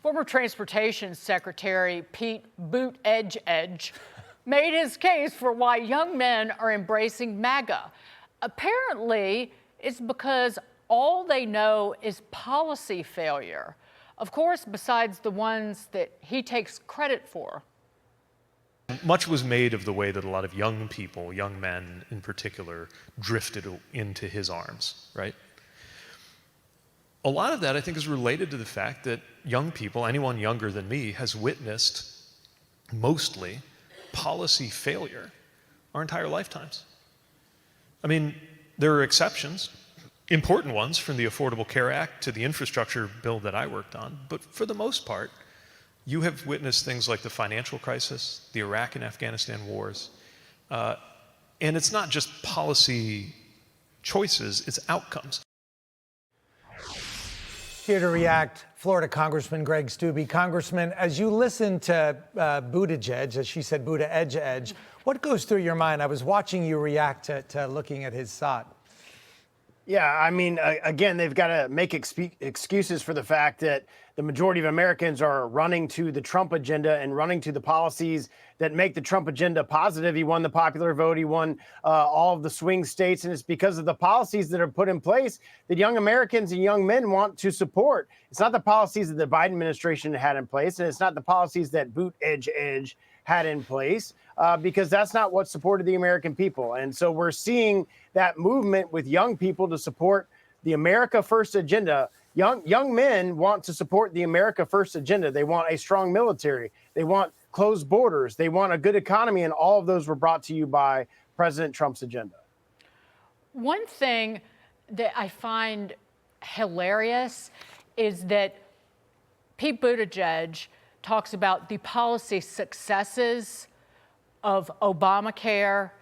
Former Transportation Secretary Pete Buttigieg made his case for why young men are embracing MAGA. Apparently, it's because all they know is policy failure. Of course, besides the ones that he takes credit for. Much was made of the way that a lot of young people, young men in particular, drifted into his arms, right? A lot of that, I think, is related to the fact that young people, anyone younger than me, has witnessed mostly policy failure our entire lifetimes. I mean, there are exceptions, important ones, from the Affordable Care Act to the infrastructure bill that I worked on, but for the most part, you have witnessed things like the financial crisis, the Iraq and Afghanistan wars, and it's not just policy choices, it's outcomes. Here to react, Florida Congressman Greg Steube. Congressman, as you listen to Buttigieg, as she said, Buttigieg, what goes through your mind? I was watching you react to looking at his thought. Yeah, I mean, again, they've got to make excuses for the fact that the majority of Americans are running to the Trump agenda and running to the policies that make the Trump agenda positive. He won the popular vote. He won all of the swing states. And it's because of the policies that are put in place that young Americans and young men want to support. It's not the policies that the Biden administration had in place, and it's not the policies that Buttigieg had in place, because that's not what supported the American people. And so we're seeing that movement with young people to support the America First agenda. Young men want to support the America First agenda. They want a strong military. They want closed borders. They want a good economy. And all of those were brought to you by President Trump's agenda. One thing that I find hilarious is that Pete Buttigieg talks about the policy successes of Obamacare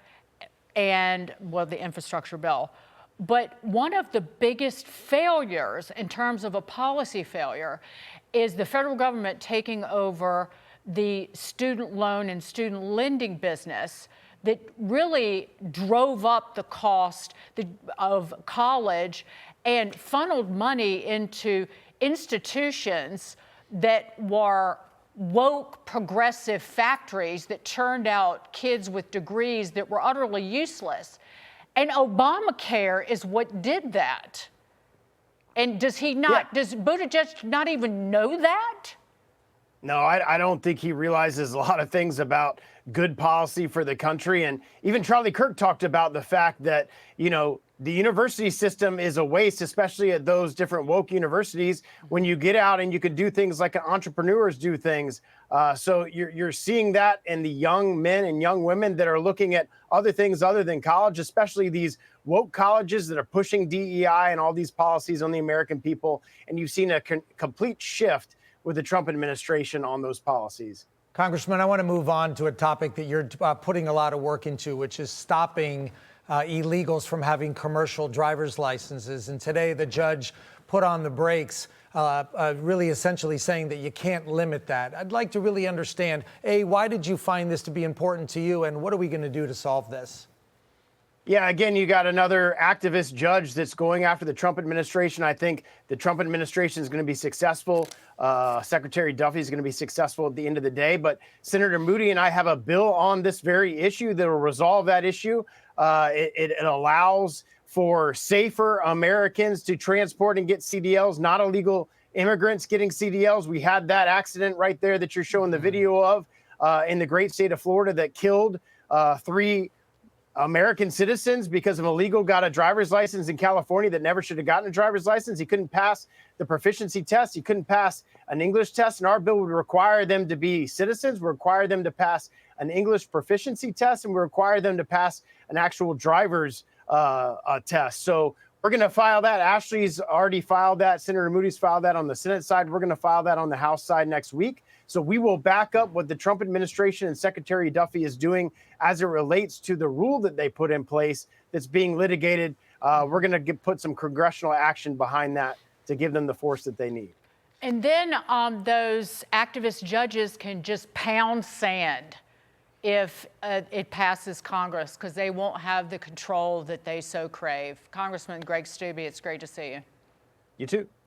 and, well, the infrastructure bill. But one of the biggest failures in terms of a policy failure is the federal government taking over the student loan and student lending business that really drove up the cost of college and funneled money into institutions that were woke progressive factories that churned out kids with degrees that were utterly useless. And Obamacare is what did that. And does Buttigieg not even know that? No, I don't think he realizes a lot of things about good policy for the country. And even Charlie Kirk talked about the fact that, you know, the university system is a waste, especially at those different woke universities, when you get out and you could do things like entrepreneurs do things. So you're seeing that in the young men and young women that are looking at other things other than college, especially these woke colleges that are pushing DEI and all these policies on the American people. And you've seen a complete shift with the Trump administration on those policies. Congressman, I want to move on to a topic that you're putting a lot of work into, which is stopping illegals from having commercial driver's licenses. And today the judge put on the brakes, really essentially saying that you can't limit that. I'd like to really understand, A, why did you find this to be important to you, and what are we going to do to solve this? Yeah, again, you got another activist judge that's going after the Trump administration. I think the Trump administration is going to be successful. Secretary Duffy is going to be successful at the end of the day. But Senator Moody and I have a bill on this very issue that will resolve that issue. It allows for safer Americans to transport and get CDLs, not illegal immigrants getting CDLs. We had that accident right there that you're showing the video of in the great state of Florida that killed 3 American citizens because an illegal got a driver's license in California that never should have gotten a driver's license. He couldn't pass the proficiency test. He couldn't pass an English test. And our bill would require them to be citizens, would require them to pass an English proficiency test, and we require them to pass an actual driver's test. So we're going to file that. Ashley's already filed that. Senator Moody's filed that on the Senate side. We're going to file that on the House side next week. So we will back up what the Trump administration and Secretary Duffy is doing as it relates to the rule that they put in place that's being litigated. We're going to put some congressional action behind that to give them the force that they need. And then those activist judges can just pound sand if it passes Congress, because they won't have the control that they so crave. Congressman Greg Steube, it's great to see you. You too.